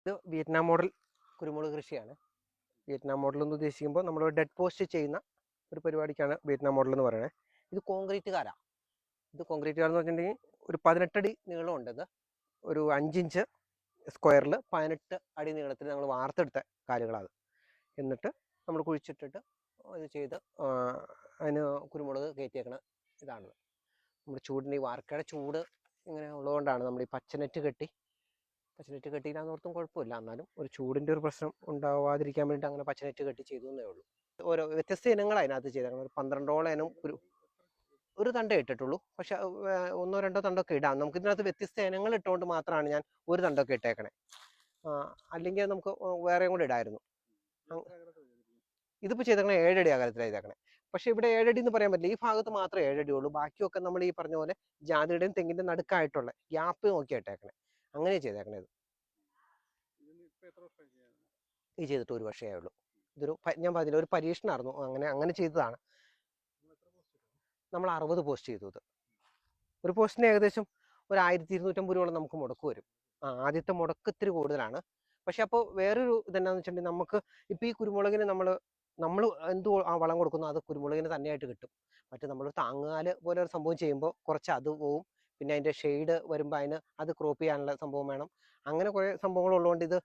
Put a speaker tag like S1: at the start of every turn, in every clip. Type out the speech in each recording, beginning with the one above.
S1: ഇത് Vietnam model കുരുമുളക് കൃഷിയാണ്. വിയറ്റ്നാം മോഡൽ എന്ന് ഉദ്ദേശിക്കുമ്പോൾ നമ്മൾ ഡെഡ് പോസ്റ്റ് ചെയ്യുന്ന ഒരു പരിപാടിക്കാണ് വിയറ്റ്നാം മോഡൽ എന്ന് പറയുന്നത്. ഇത് കോൺക്രീറ്റ് കാരാണ്. ഇത് കോൺക്രീറ്റ് കാരെന്ന് വെച്ചിട്ടുണ്ടെങ്കിൽ ഒരു 18 അടി നീളമുണ്ട്. ഇത് ഒരു 5 ഇഞ്ച് സ്ക്വയറിൽ 18 അടി നീളത്തിൽ നമ്മൾ വാർത്തെടുത്ത കാലുകളാണ്. എന്നിട്ട് നമ്മൾ കുഴിച്ചിട്ടിട്ട് ഇത് ചെയ്ത് അതിന് കുരുമുളക് കയറ്റിയേക്കണ ഇതാണിത്. നമ്മുടെ ചൂടിന് ഈ വാർക്കയുടെ ചൂട് ഇങ്ങനെ ഉള്ളതുകൊണ്ടാണ് നമ്മൾ ഈ പച്ചനെറ്റ് കെട്ടിയില്ലാന്ന് ഓർത്തും കുഴപ്പമില്ല. എന്നാലും ഒരു ചൂടിൻ്റെ ഒരു പ്രശ്നം ഉണ്ടാവാതിരിക്കാൻ വേണ്ടിയിട്ട് അങ്ങനെ പച്ചനെറ്റ് കെട്ടി ചെയ്തു എന്നേ ഉള്ളൂ. ഓരോ വ്യത്യസ്ത ഇനങ്ങൾ അതിനകത്ത് ചെയ്തേക്കണം. ഒരു 12ഓളം ഇനം ഒരു തണ്ടേ ഇട്ടിട്ടുള്ളൂ. പക്ഷെ 1-2 തണ്ടൊക്കെ ഇടാം. നമുക്ക് ഇതിനകത്ത് വ്യത്യസ്ത ഇനങ്ങൾ ഇട്ടുകൊണ്ട് മാത്രമാണ് ഞാൻ ഒരു തണ്ടൊക്കെ ഇട്ടേക്കണേ. അല്ലെങ്കിൽ നമുക്ക് വേറെയും കൂടെ ഇടായിരുന്നു. ഇതിപ്പോൾ ചെയ്തേക്കണേ 7 അടി അകലത്തിലാണ് ചെയ്തേക്കണേ. പക്ഷെ ഇവിടെ 7 അടി എന്ന് പറയാൻ പറ്റില്ല. ഈ ഭാഗത്ത് മാത്രമേ 7 അടി ഉള്ളൂ. ബാക്കിയൊക്കെ നമ്മൾ ഈ പറഞ്ഞ പോലെ ജാതിയുടെയും തെങ്ങിന്റെ നടുക്കായിട്ടുള്ള ഗ്യാപ്പ് നോക്കി ഇട്ടേക്കണേ. അങ്ങനെ ചെയ്തേക്കണേ. ഇത് ചെയ്തിട്ട് 1 വർഷമേ ഉള്ളൂ. ഇതൊരു ഞാൻ പറഞ്ഞില്ല, ഒരു പരീക്ഷണമായിരുന്നു. അങ്ങനെ ചെയ്തതാണ്. നമ്മൾ 60 പോസ്റ്റ് ചെയ്തു. ഇത് ഒരു പോസ്റ്റിന് ഏകദേശം ഒരു 1250 രൂപയോളം നമുക്ക് മുടക്ക് വരും. ആദ്യത്തെ മുടക്ക് ഇത്തിരി കൂടുതലാണ്. പക്ഷെ അപ്പോൾ വേറൊരു ഇതെന്നാന്ന് വെച്ചിട്ടുണ്ടെങ്കിൽ നമുക്ക് ഇപ്പം ഈ കുരുമുളകിന് നമ്മൾ എന്ത് വളം കൊടുക്കുന്നു അത് കുരുമുളകിന് തന്നെയായിട്ട് കിട്ടും. മറ്റേ നമ്മൾ താങ്ങുകാല് പോലെ ഒരു സംഭവം ചെയ്യുമ്പോൾ കുറച്ച് അത് പോവും. പിന്നെ അതിൻ്റെ ഷെയ്ഡ് വരുമ്പോൾ അത് ക്രോപ്പ് ചെയ്യാനുള്ള സംഭവം വേണം. അങ്ങനെ കുറേ സംഭവങ്ങളുള്ളതുകൊണ്ട് ഇത്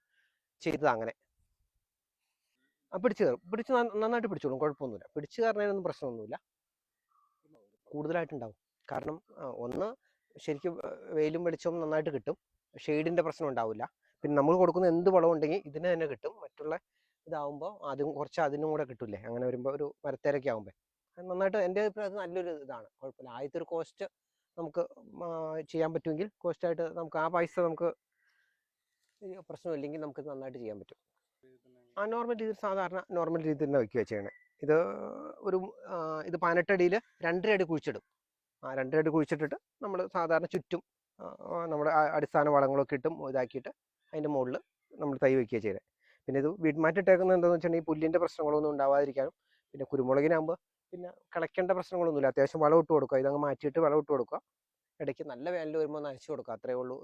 S1: ചെയ്തത് അങ്ങനെ. പിടിച്ച് നന്നായിട്ട് പിടിച്ചോളും, കുഴപ്പമൊന്നുമില്ല. പിടിച്ചു കയറുന്നതിനൊന്നും പ്രശ്നമൊന്നുമില്ല. കൂടുതലായിട്ടുണ്ടാവും. കാരണം ഒന്ന് ശരിക്കും വെയിലും വെളിച്ചവും നന്നായിട്ട് കിട്ടും. ഷെയ്ഡിൻ്റെ പ്രശ്നം ഉണ്ടാവില്ല. പിന്നെ നമ്മൾ കൊടുക്കുന്ന എന്ത് വളം ഉണ്ടെങ്കിൽ ഇതിന് തന്നെ കിട്ടും. മറ്റുള്ള ഇതാവുമ്പോൾ അതും കുറച്ച് അതിനും കൂടെ കിട്ടില്ലേ. അങ്ങനെ വരുമ്പോൾ ഒരു മരത്തേരൊക്കെ ആകുമ്പോൾ നന്നായിട്ട് എൻ്റെ അഭിപ്രായത്തിൽ നല്ലൊരു ഇതാണ്. കുഴപ്പമില്ല. ആദ്യത്തെ ഒരു കോസ്റ്റ് നമുക്ക് ചെയ്യാൻ പറ്റുമെങ്കിൽ കോസ്റ്റായിട്ട് നമുക്ക് ആ പൈസ നമുക്ക് പ്രശ്നമില്ലെങ്കിൽ നമുക്ക് നന്നായിട്ട് ചെയ്യാൻ പറ്റും. നോർമൽ രീതിയിൽ സാധാരണ നോർമൽ രീതിയിൽ തന്നെ വയ്ക്കുക ചെയ്യണേ. ഇത് 18 അടിയിൽ 2.5 അടി കുഴിച്ചിടും. 2.5 അടി കുഴിച്ചിട്ടിട്ട് നമ്മൾ സാധാരണ ചുറ്റും നമ്മുടെ അടിസ്ഥാന വളങ്ങളൊക്കെ ഇട്ടും ഇതാക്കിയിട്ട് അതിൻ്റെ മുകളിൽ നമ്മൾ തൈ വയ്ക്കുക ചെയ്തത്. പിന്നെ ഇത് വീട്മാറ്റിട്ടേക്കുന്നത് എന്താണെന്ന് വെച്ചിട്ടുണ്ടെങ്കിൽ പുല്ലിൻ്റെ പ്രശ്നങ്ങളൊന്നും ഉണ്ടാവാതിരിക്കാനും പിന്നെ കുരുമുളകിനാകുമ്പോൾ പിന്നെ കളയ്ക്കേണ്ട പ്രശ്നങ്ങളൊന്നുമില്ല. അത്യാവശ്യം വളം ഇട്ട് കൊടുക്കുക. ഇതങ്ങ് മാറ്റിയിട്ട് വളം ഇട്ട് കൊടുക്കുക. ഇടയ്ക്ക് നല്ല വേനൽ വരുമ്പോൾ നനച്ച് കൊടുക്കുക. അത്രയേ ഉള്ളൂ.